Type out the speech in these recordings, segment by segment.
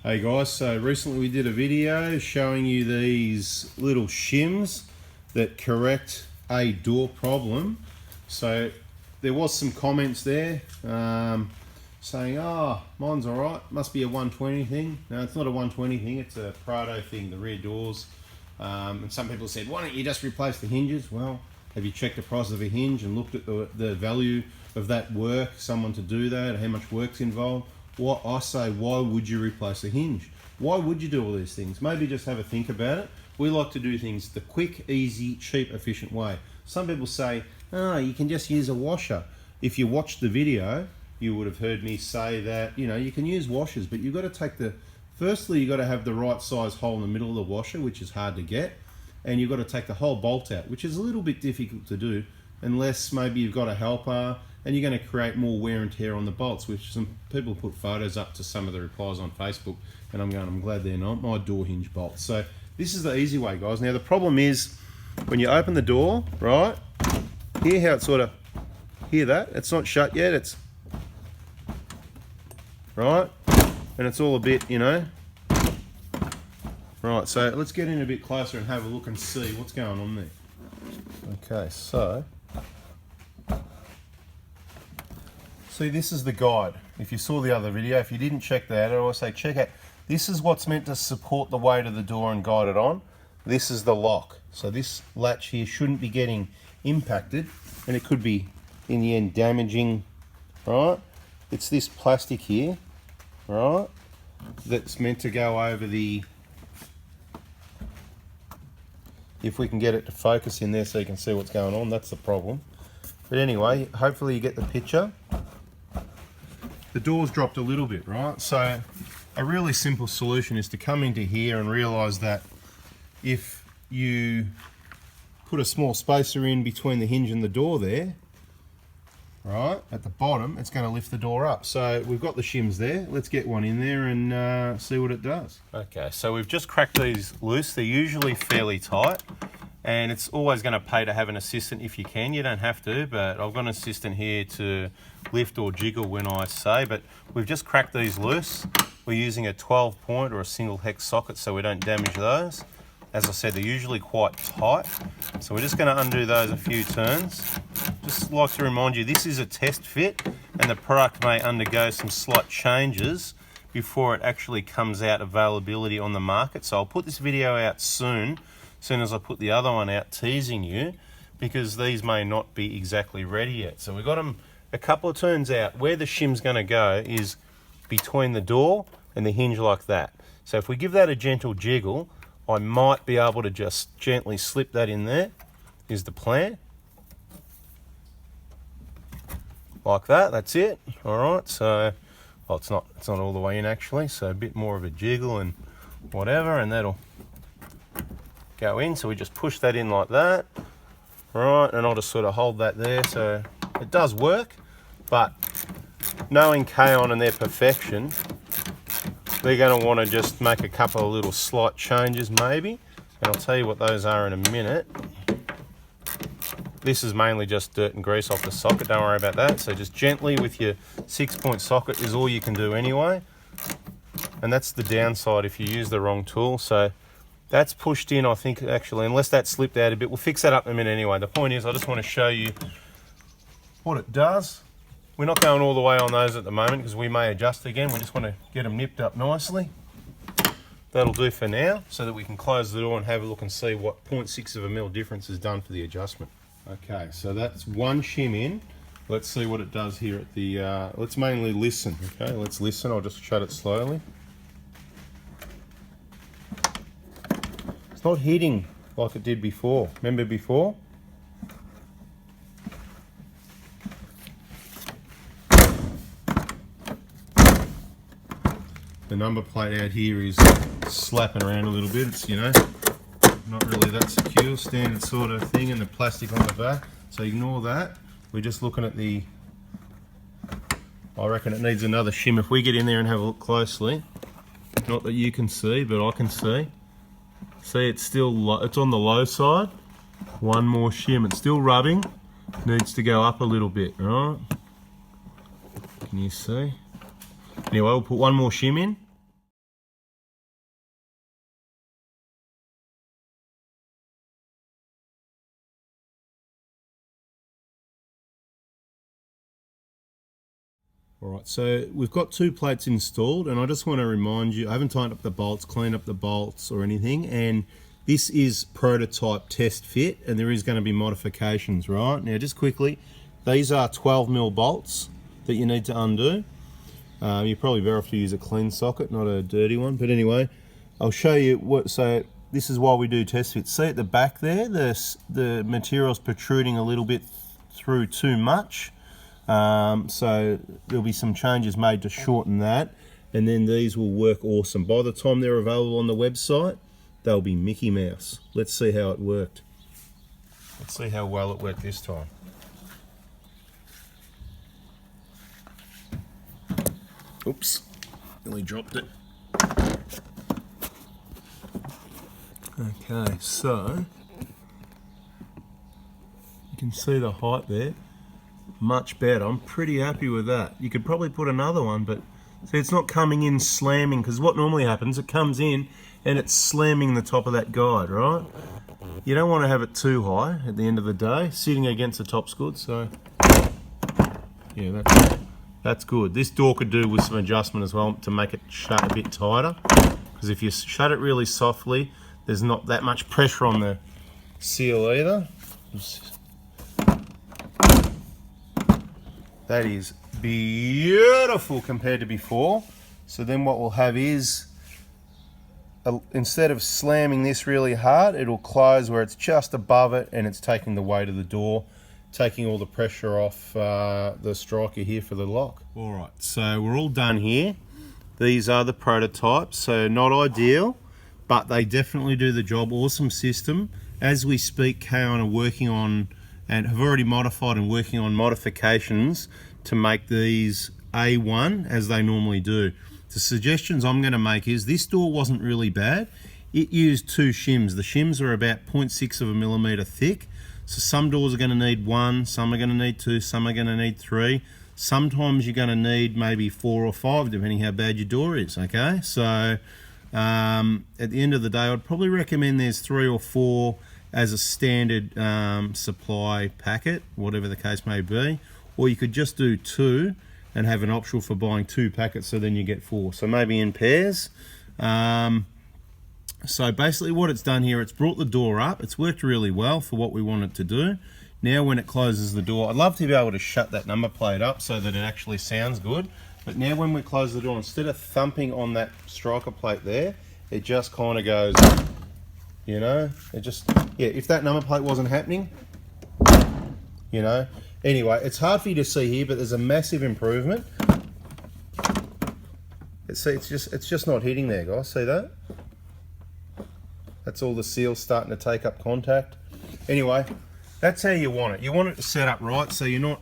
Hey guys, so recently we did a video showing you these little shims that correct a door problem. So there was some comments there saying, oh, mine's alright, must be a 120 thing. No, it's not a 120 thing, it's a Prado thing, the rear doors. And some people said, why don't you just replace the hinges? Well, have you checked the price of a hinge and looked at the value of that work, someone to do that, how much work's involved? What I say, why would you replace a hinge? Why would you do all these things? Maybe just have a think about it. We like to do things the quick, easy, cheap, efficient way. Some people say, oh, you can just use a washer. If you watched the video, you would have heard me say that, you know, you can use washers, but you've got to take firstly, you've got to have the right size hole in the middle of the washer, which is hard to get. And you've got to take the whole bolt out, which is a little bit difficult to do, unless maybe you've got a helper and you're going to create more wear and tear on the bolts, which some people put photos up to some of the replies on Facebook, and I'm glad they're not my door hinge bolts. So this is the easy way, guys. Now the problem is when you open the door, right, hear how it sort of, hear that? It's not shut yet, it's, right, and it's all a bit, you know. Right, so let's get in a bit closer and have a look and see what's going on there. Okay, so see, this is the guide. If you saw the other video, if you didn't check that out, I always say check out. This is what's meant to support the weight of the door and guide it on. This is the lock. So this latch here shouldn't be getting impacted, and it could be in the end damaging, right? It's this plastic here, right, that's meant to go over the, if we can get it to focus in there so you can see what's going on, that's the problem. But anyway, hopefully you get the picture. The door's dropped a little bit, right? So a really simple solution is to come into here and realize that if you put a small spacer in between the hinge and the door there, right, at the bottom, it's going to lift the door up. So we've got the shims there. Let's get one in there and see what it does. Okay, so we've just cracked these loose. They're usually fairly tight, and it's always going to pay to have an assistant if you can. You don't have to, but I've got an assistant here to lift or jiggle when I say, but we've just cracked these loose. We're using a 12 point or a single hex socket so we don't damage those. As I said, they're usually quite tight, so we're just going to undo those a few turns. Just like to remind you, this is a test fit, and the product may undergo some slight changes before it actually comes out availability on the market. So I'll put this video out soon as I put the other one out, teasing you, because these may not be exactly ready yet. So we've got them a couple of turns out. Where the shim's going to go is between the door and the hinge like that. So if we give that a gentle jiggle, I might be able to just gently slip that in there, is the plan. Like that, that's it. All right, so, well, it's not all the way in actually, so a bit more of a jiggle and whatever, and that'll go in. So we just push that in like that. All right, and I'll just sort of hold that there. So it does work, but knowing KAON and their perfection, they're going to want to just make a couple of little slight changes maybe, and I'll tell you what those are in a minute. This is mainly just dirt and grease off the socket, don't worry about that. So just gently with your 6-point socket is all you can do anyway, and that's the downside if you use the wrong tool. So that's pushed in, I think, actually, unless that slipped out a bit. We'll fix that up in a minute anyway. The point is, I just want to show you what it does. We're not going all the way on those at the moment because we may adjust again. We just want to get them nipped up nicely. That'll do for now, so that we can close the door and have a look and see what 0.6 of a mil difference is done for the adjustment. Okay, so that's one shim in. Let's see what it does here at the, let's mainly listen, okay? Let's listen, I'll just shut it slowly. It's not hitting like it did before. Remember before? The number plate out here is slapping around a little bit. It's, you know, not really that secure, standard sort of thing, and the plastic on the back. So ignore that. We're just looking at the, I reckon it needs another shim. If we get in there and have a look closely, not that you can see, but I can see. See, it's still, it's on the low side. One more shim. It's still rubbing. Needs to go up a little bit, right? Can you see? Anyway, we'll put one more shim in. Alright, so we've got 2 plates installed, and I just want to remind you, I haven't tightened up the bolts, cleaned up the bolts or anything, and this is prototype test fit, and there is going to be modifications, right? Now just quickly, these are 12mm bolts that you need to undo. You're probably better off to use a clean socket, not a dirty one, but anyway, I'll show you what, so this is why we do test fits. See at the back there, the material's protruding a little bit through too much. So there'll be some changes made to shorten that, and then these will work awesome. By the time they're available on the website, they'll be Mickey Mouse. Let's see how it worked. Let's see how well it worked this time. Oops, nearly dropped it. Okay, so you can see the height there. Much better. I'm pretty happy with that. You could probably put another one, but see, it's not coming in slamming, because what normally happens, it comes in and it's slamming the top of that guide, right? You don't want to have it too high at the end of the day. Sitting against the top's good, so yeah, that's good. This door could do with some adjustment as well to make it shut a bit tighter, because if you shut it really softly, there's not that much pressure on the seal either. That is beautiful compared to before. So then what we'll have is, instead of slamming this really hard, it'll close where it's just above it, and it's taking the weight of the door, taking all the pressure off the striker here for the lock. All right, so we're all done here. These are the prototypes, so not ideal, but they definitely do the job. Awesome system. As we speak, KAON are working on and have already modified and working on modifications to make these A1 as they normally do. The suggestions I'm going to make is, this door wasn't really bad. It used 2 shims. The shims are about 0.6 of a millimeter thick. So some doors are going to need 1, some are going to need 2, some are going to need 3. Sometimes you're going to need maybe 4 or 5, depending how bad your door is, okay? So at the end of the day, I'd probably recommend there's 3 or 4 as a standard supply packet, whatever the case may be, or you could just do 2 and have an option for buying 2 packets, so then you get 4, so maybe in pairs. So basically what it's done here, it's brought the door up. It's worked really well for what we want it to do. Now when it closes the door, I'd love to be able to shut that number plate up so that it actually sounds good, but now when we close the door, instead of thumping on that striker plate there, it just kind of goes, you know, it just, yeah, if that number plate wasn't happening, you know. Anyway, it's hard for you to see here, but there's a massive improvement. See, it's just not hitting there, guys. See that? That's all the seals starting to take up contact. Anyway, that's how you want it. You want it to set up right, so you're not.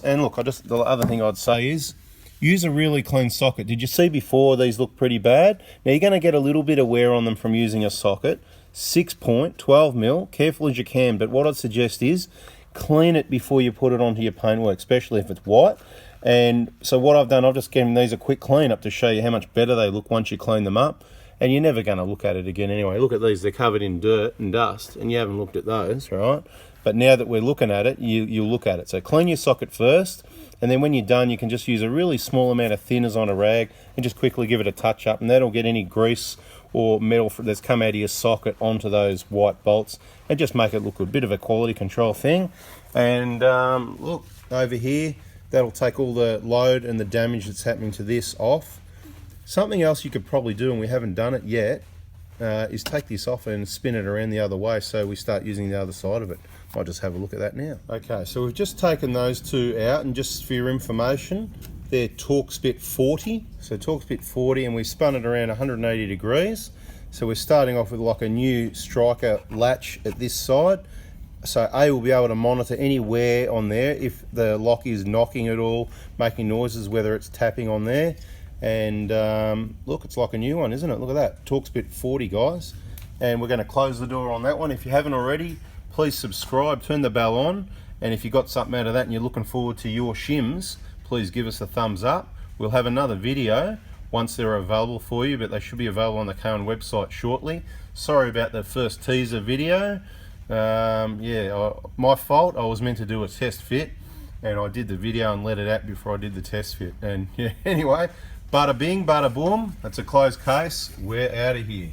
And look, the other thing I'd say is, use a really clean socket. Did you see before these look pretty bad? Now you're going to get a little bit of wear on them from using a socket. 6-point, 12mm, careful as you can, but what I'd suggest is clean it before you put it onto your paintwork, especially if it's white. And so what I've done, I've just given these a quick clean up to show you how much better they look once you clean them up. And you're never going to look at it again anyway. Look at these, they're covered in dirt and dust, and you haven't looked at those, right? But now that we're looking at it, you'll look at it. So clean your socket first, and then when you're done, you can just use a really small amount of thinners on a rag and just quickly give it a touch up, and that'll get any grease or metal that's come out of your socket onto those white bolts and just make it look good. Bit of a quality control thing. And look, over here, that'll take all the load and the damage that's happening to this off. Something else you could probably do, and we haven't done it yet, is take this off and spin it around the other way so we start using the other side of it. I'll just have a look at that now. Okay, so we've just taken those 2 out, and just for your information, they're Torx bit 40. So Torx bit 40, and we've spun it around 180 degrees. So we're starting off with like a new striker latch at this side. So we'll be able to monitor any wear on there, if the lock is knocking at all, making noises, whether it's tapping on there. And look, it's like a new one, isn't it? Look at that, Torx bit 40, guys. And we're going to close the door on that one. If you haven't already, please subscribe, turn the bell on, and if you got something out of that and you're looking forward to your shims, please give us a thumbs up. We'll have another video once they're available for you, but they should be available on the KAON website shortly. Sorry about the first teaser video. Yeah, my fault. I was meant to do a test fit, and I did the video and let it out before I did the test fit. And yeah, anyway, bada bing, bada boom. That's a closed case. We're out of here.